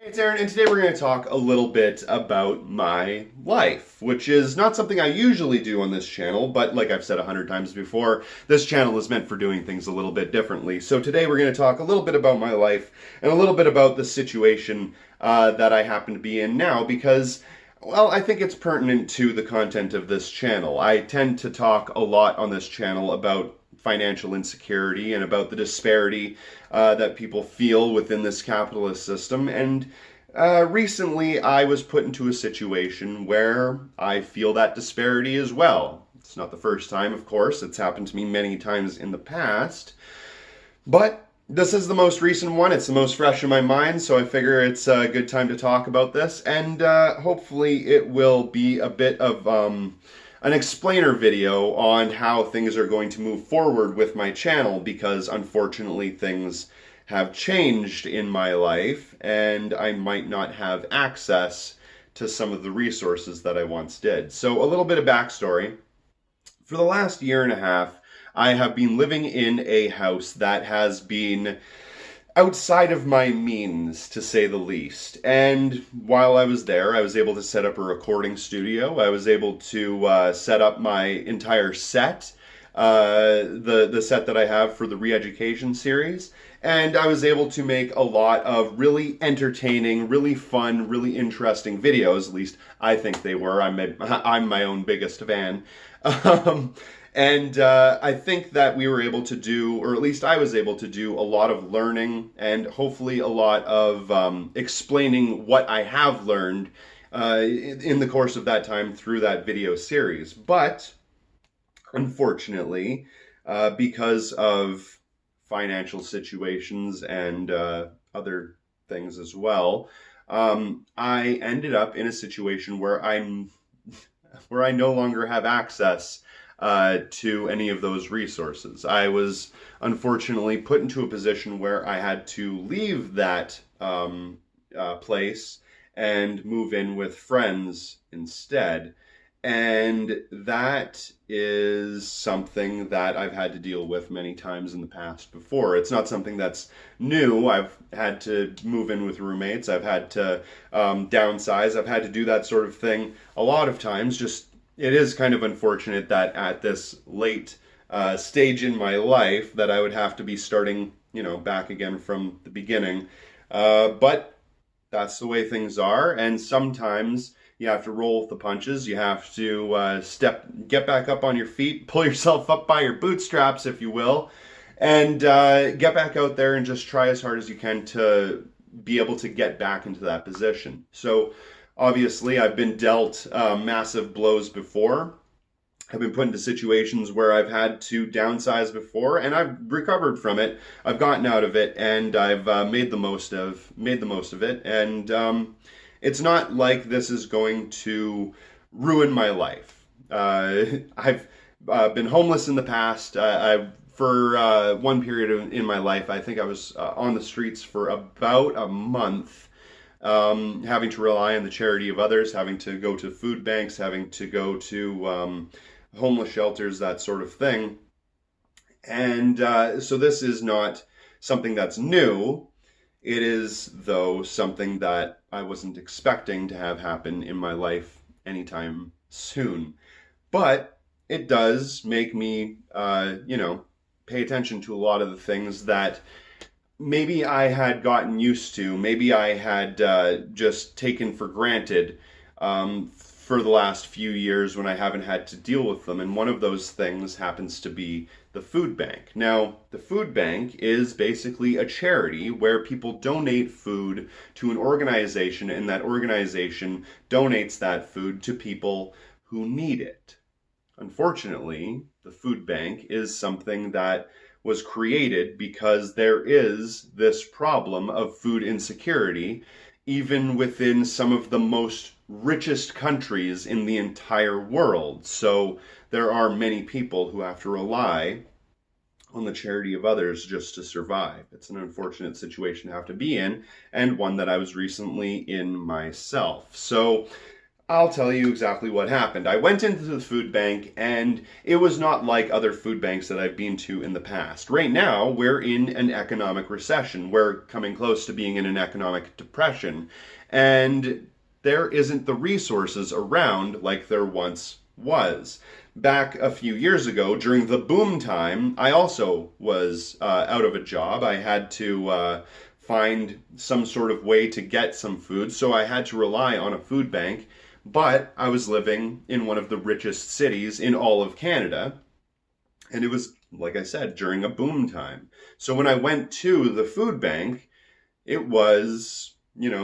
It's Aaron, and today we're going to talk a little bit about my life, which is not something I usually do on this channel, but like I've said 100 times before, this channel is meant for doing things a little bit differently. So today we're going to talk a little bit about my life and a little bit about the situation that I happen to be in now because, well, I think it's pertinent to the content of this channel. I tend to talk a lot on this channel about financial insecurity and about the disparity that people feel within this capitalist system. And recently, I was put into a situation where I feel that disparity as well. It's not the first time, of course, it's happened to me many times in the past, but this is the most recent one. It's the most fresh in my mind, so I figure it's a good time to talk about this, and hopefully it will be a bit of an explainer video on how things are going to move forward with my channel, because unfortunately things have changed in my life and I might not have access to some of the resources that I once did. So a little bit of backstory. For the last year and a half, I have been living in a house that has been outside of my means, to say the least. And while I was there, I was able to set up a recording studio. I was able to set up my entire set, the set that I have for the Re-Education series. And I was able to make a lot of really entertaining, really fun, really interesting videos. At least I think they were. I'm my own biggest fan. And I think that we were able to do, or at least I was able to do, a lot of learning and hopefully a lot of explaining what I have learned in the course of that time through that video series. But unfortunately, because of financial situations and other things as well, I ended up in a situation where I no longer have access to any of those resources. I was unfortunately put into a position where I had to leave that place and move in with friends instead. And that is something that I've had to deal with many times in the past before. It's not something that's new. I've had to move in with roommates. I've had to downsize. I've had to do that sort of thing a lot of times. Just it is kind of unfortunate that at this late stage in my life that I would have to be starting, back again from the beginning. But that's the way things are, and sometimes you have to roll with the punches. You have to get back up on your feet, pull yourself up by your bootstraps, if you will, and get back out there and just try as hard as you can to be able to get back into that position. So obviously, I've been dealt massive blows before. I've been put into situations where I've had to downsize before, and I've recovered from it. I've gotten out of it, and I've made the most of it. And it's not like this is going to ruin my life. I've been homeless in the past. For one period in my life, I think I was on the streets for about a month, having to rely on the charity of others, having to go to food banks, having to go to homeless shelters, that sort of thing. And so this is not something that's new. It is, though, something that I wasn't expecting to have happen in my life anytime soon. But it does make me, pay attention to a lot of the things that maybe I had gotten used to, maybe I had just taken for granted for the last few years when I haven't had to deal with them. And one of those things happens to be the food bank. Now, the food bank is basically a charity where people donate food to an organization, and that organization donates that food to people who need it. Unfortunately, the food bank is something that was created because there is this problem of food insecurity even within some of the most richest countries in the entire world. So there are many people who have to rely on the charity of others just to survive. It's an unfortunate situation to have to be in, and one that I was recently in myself. So I'll tell you exactly what happened. I went into the food bank, and it was not like other food banks that I've been to in the past. Right now, we're in an economic recession. We're coming close to being in an economic depression, and there isn't the resources around like there once was. Back a few years ago, during the boom time, I also was out of a job. I had to find some sort of way to get some food, so I had to rely on a food bank. But I was living in one of the richest cities in all of Canada, and it was, like I said, during a boom time. So when I went to the food bank, it was,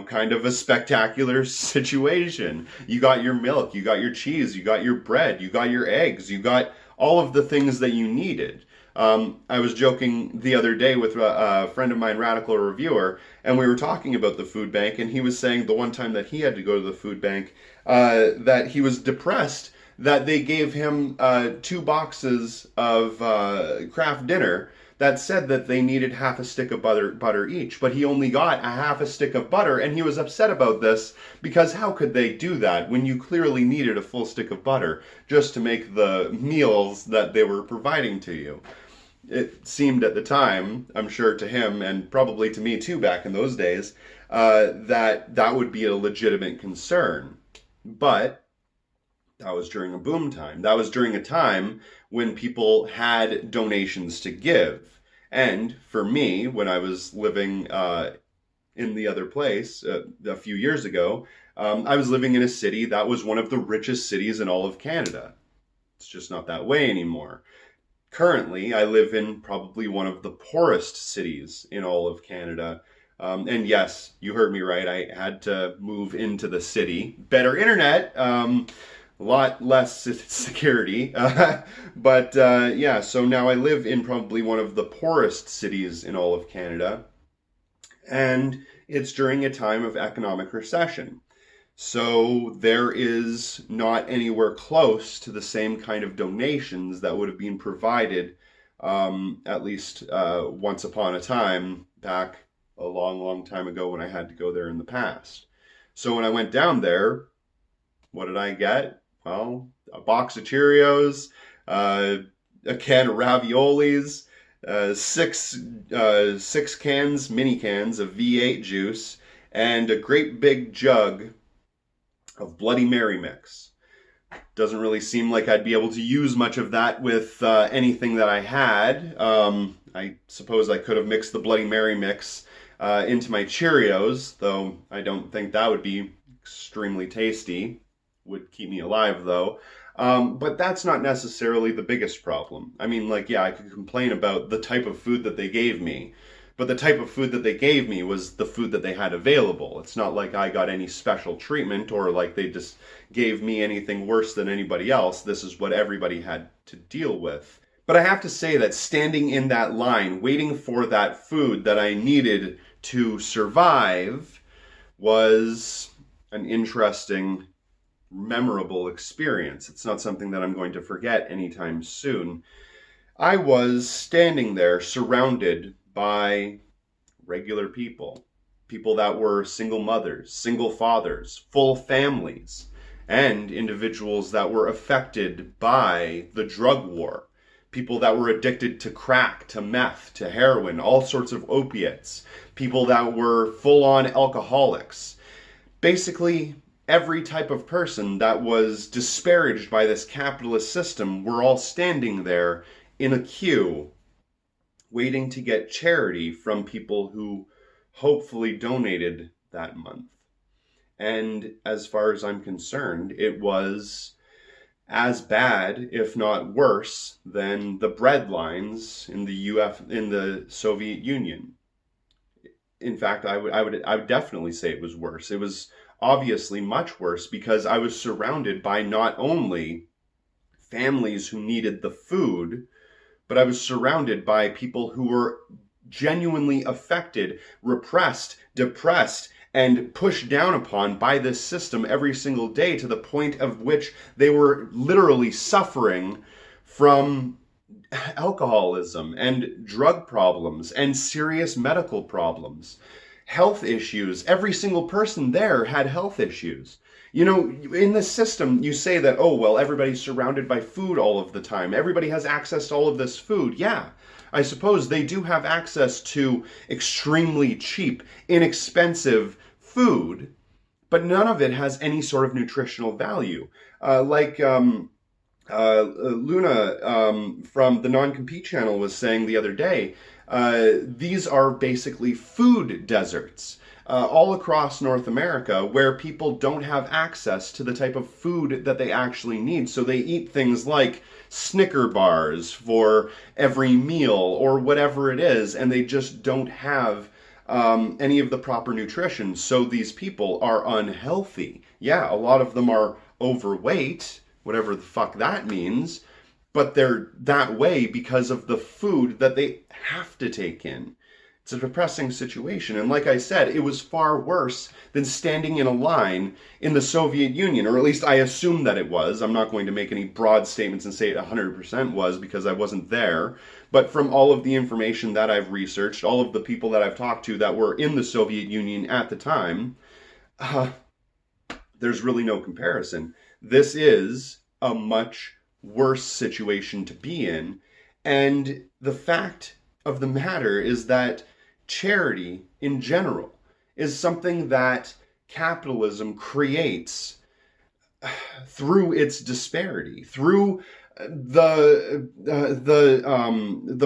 kind of a spectacular situation. You got your milk, you got your cheese, you got your bread, you got your eggs, you got all of the things that you needed. I was joking the other day with a friend of mine, Radical Reviewer, and we were talking about the food bank, and he was saying the one time that he had to go to the food bank, that he was depressed that they gave him 2 boxes of Kraft Dinner that said that they needed half a stick of butter each, but he only got a half a stick of butter, and he was upset about this because how could they do that when you clearly needed a full stick of butter just to make the meals that they were providing to you? It seemed at the time, I'm sure to him and probably to me too back in those days, that would be a legitimate concern. But that was during a boom time. That was during a time when people had donations to give. And for me, when I was living in the other place a few years ago, I was living in a city that was one of the richest cities in all of Canada. It's just not that way anymore. Currently, I live in probably one of the poorest cities in all of Canada. And yes, you heard me right. I had to move into the city. Better internet, a lot less security. But yeah, so now I live in probably one of the poorest cities in all of Canada. And it's during a time of economic recession. So there is not anywhere close to the same kind of donations that would have been provided, at least once upon a time back a long, long time ago when I had to go there in the past. So when I went down there, what did I get? Well, a box of Cheerios, a can of raviolis, six cans, mini cans of V8 juice, and a great big jug of Bloody Mary mix. Doesn't really seem like I'd be able to use much of that with anything that I had. I suppose I could have mixed the Bloody Mary mix into my Cheerios, though I don't think that would be extremely tasty. Would keep me alive, though. But that's not necessarily the biggest problem. I mean, like, yeah, I could complain about the type of food that they gave me, but the type of food that they gave me was the food that they had available. It's not like I got any special treatment or like they just gave me anything worse than anybody else. This is what everybody had to deal with. But I have to say that standing in that line, waiting for that food that I needed to survive, was an interesting, memorable experience. It's not something that I'm going to forget anytime soon. I was standing there surrounded by regular people, people that were single mothers, single fathers, full families, and individuals that were affected by the drug war, people that were addicted to crack, to meth, to heroin, all sorts of opiates, people that were full-on alcoholics. Basically, every type of person that was disparaged by this capitalist system were all standing there in a queue waiting to get charity from people who hopefully donated that month. And as far as I'm concerned, it was as bad, if not worse, than the bread lines in the Soviet Union. In fact, I would definitely say it was worse. It was obviously much worse because I was surrounded by not only families who needed the food, but I was surrounded by people who were genuinely affected, repressed, depressed, and pushed down upon by this system every single day to the point of which they were literally suffering from alcoholism and drug problems and serious medical problems, health issues. Every single person there had health issues. You know, in the system, you say that, oh, well, everybody's surrounded by food all of the time. Everybody has access to all of this food. Yeah, I suppose they do have access to extremely cheap, inexpensive food, but none of it has any sort of nutritional value. Luna from the Non-Compete channel was saying the other day, these are basically food deserts all across North America where people don't have access to the type of food that they actually need. So they eat things like Snicker bars for every meal or whatever it is, and they just don't have any of the proper nutrition. So these people are unhealthy. Yeah, a lot of them are overweight, whatever the fuck that means, but they're that way because of the food that they have to take in. It's a depressing situation. And like I said, it was far worse than standing in a line in the Soviet Union, or at least I assume that it was. I'm not going to make any broad statements and say it 100% was because I wasn't there. But from all of the information that I've researched, all of the people that I've talked to that were in the Soviet Union at the time, there's really no comparison. This is a much worse situation to be in. And the fact of the matter is that charity in general is something that capitalism creates through its disparity, through the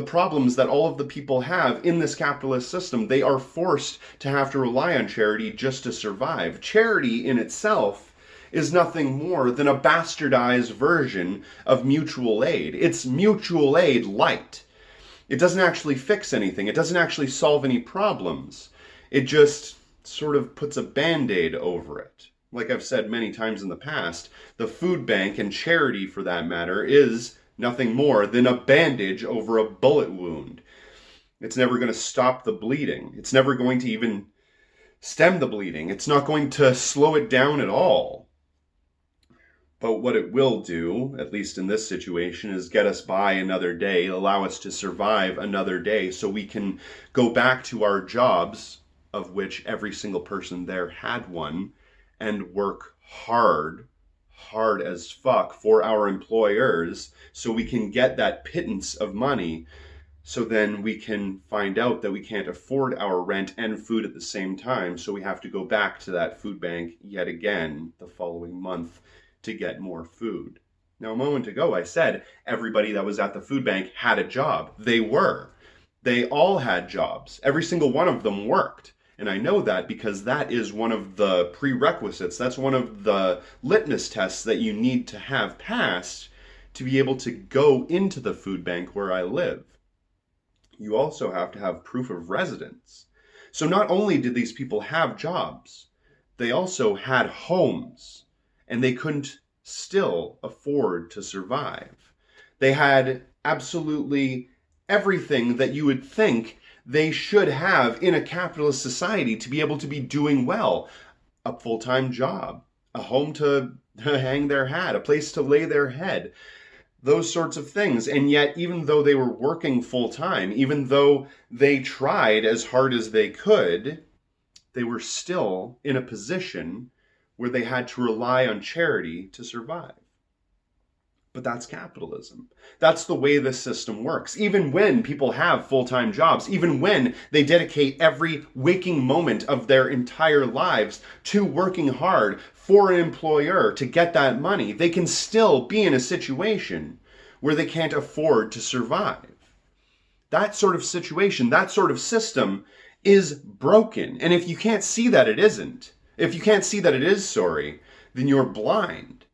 problems that all of the people have in this capitalist system. They are forced to have to rely on charity just to survive. Charity in itself is nothing more than a bastardized version of mutual aid. It's mutual aid light. It doesn't actually fix anything. It doesn't actually solve any problems. It just sort of puts a band-aid over it. Like I've said many times in the past, the food bank, and charity for that matter, is nothing more than a bandage over a bullet wound. It's never going to stop the bleeding. It's never going to even stem the bleeding. It's not going to slow it down at all. But what it will do, at least in this situation, is get us by another day, allow us to survive another day so we can go back to our jobs, of which every single person there had one, and work hard as fuck for our employers so we can get that pittance of money. So then we can find out that we can't afford our rent and food at the same time. So we have to go back to that food bank yet again the following month to get more food. Now, a moment ago, I said everybody that was at the food bank had a job. They were. They all had jobs. Every single one of them worked. And I know that because that is one of the prerequisites. That's one of the litmus tests that you need to have passed to be able to go into the food bank where I live. You also have to have proof of residence. So not only did these people have jobs, they also had homes, and they couldn't still afford to survive. They had absolutely everything that you would think they should have in a capitalist society to be able to be doing well. A full-time job, a home to hang their hat, a place to lay their head, those sorts of things. And yet, even though they were working full-time, even though they tried as hard as they could, they were still in a position where they had to rely on charity to survive. But that's capitalism. That's the way this system works. Even when people have full-time jobs, even when they dedicate every waking moment of their entire lives to working hard for an employer to get that money, they can still be in a situation where they can't afford to survive. That sort of situation, that sort of system is broken. And if you can't see that it isn't, if you can't see that it is, then you're blind.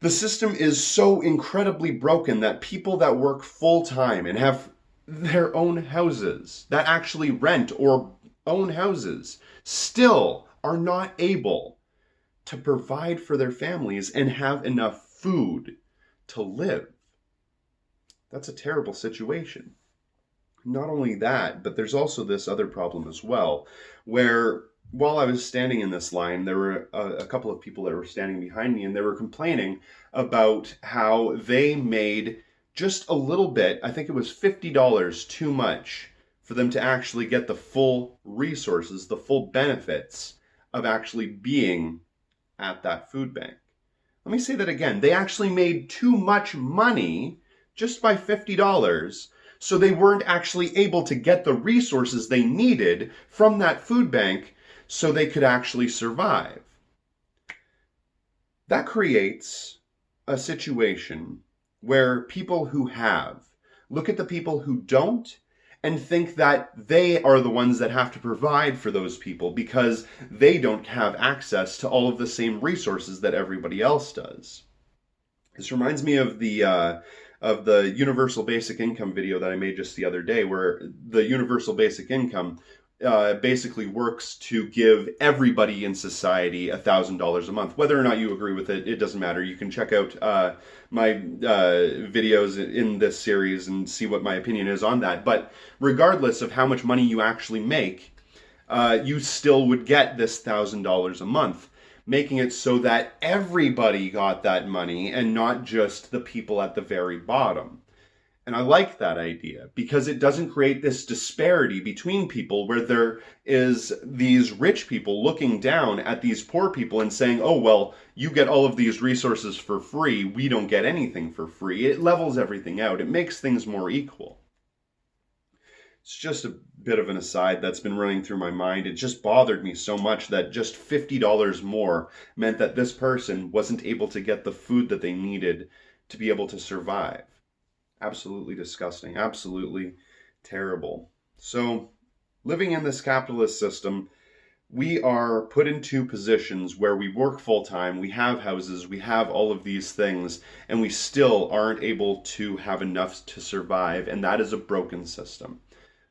The system is so incredibly broken that people that work full-time and have their own houses, that actually rent or own houses, still are not able to provide for their families and have enough food to live. That's a terrible situation. Not only that, but there's also this other problem as well, where while I was standing in this line, there were a couple of people that were standing behind me, and they were complaining about how they made just a little bit, I think it was $50 too much for them to actually get the full resources, the full benefits of actually being at that food bank. Let me say that again. They actually made too much money just by $50, so they weren't actually able to get the resources they needed from that food bank so they could actually survive. That creates a situation where people who have look at the people who don't and think that they are the ones that have to provide for those people because they don't have access to all of the same resources that everybody else does. This reminds me of the universal basic income video that I made just the other day, where the universal basic income basically works to give everybody in society $1,000 a month. Whether or not you agree with it, it doesn't matter. You can check out my videos in this series and see what my opinion is on that. But regardless of how much money you actually make, you still would get this $1,000 a month, making it so that everybody got that money and not just the people at the very bottom. And I like that idea because it doesn't create this disparity between people where there is these rich people looking down at these poor people and saying, oh, well, you get all of these resources for free. We don't get anything for free. It levels everything out. It makes things more equal. It's just a bit of an aside that's been running through my mind. It just bothered me so much that just $50 more meant that this person wasn't able to get the food that they needed to be able to survive. Absolutely disgusting, absolutely terrible. So, living in this capitalist system, we are put into positions where we work full time, we have houses, we have all of these things, and we still aren't able to have enough to survive, and that is a broken system.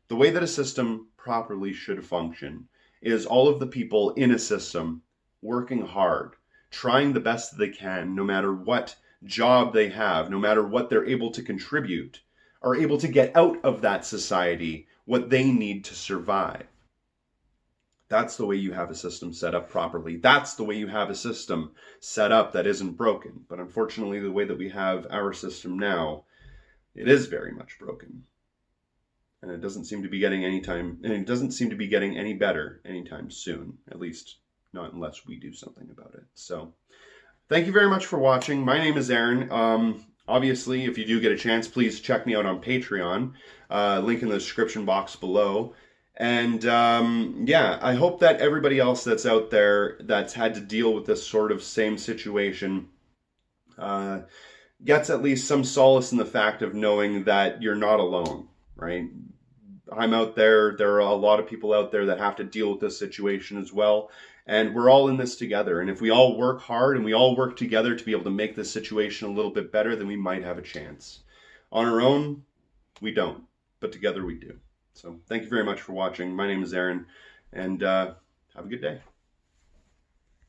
The way that a system properly should function is all of the people in a system working hard, trying the best that they can, no matter what job they have, no matter what they're able to contribute, are able to get out of that society what they need to survive. That's the way you have a system set up properly. That's the way you have a system set up that isn't broken. But unfortunately, the way that we have our system now, it is very much broken. And it doesn't seem to be getting any better anytime soon, at least not unless we do something about it. So thank you very much for watching. My name is Aaron. Obviously, if you do get a chance, please check me out on Patreon. Link in the description box below. And yeah, I hope that everybody else that's out there that's had to deal with this sort of same situation gets at least some solace in the fact of knowing that you're not alone, right? I'm out there. There are a lot of people out there that have to deal with this situation as well. And we're all in this together. And if we all work hard and we all work together to be able to make this situation a little bit better, then we might have a chance. On our own, we don't. But together we do. So thank you very much for watching. My name is Aaron. And have a good day.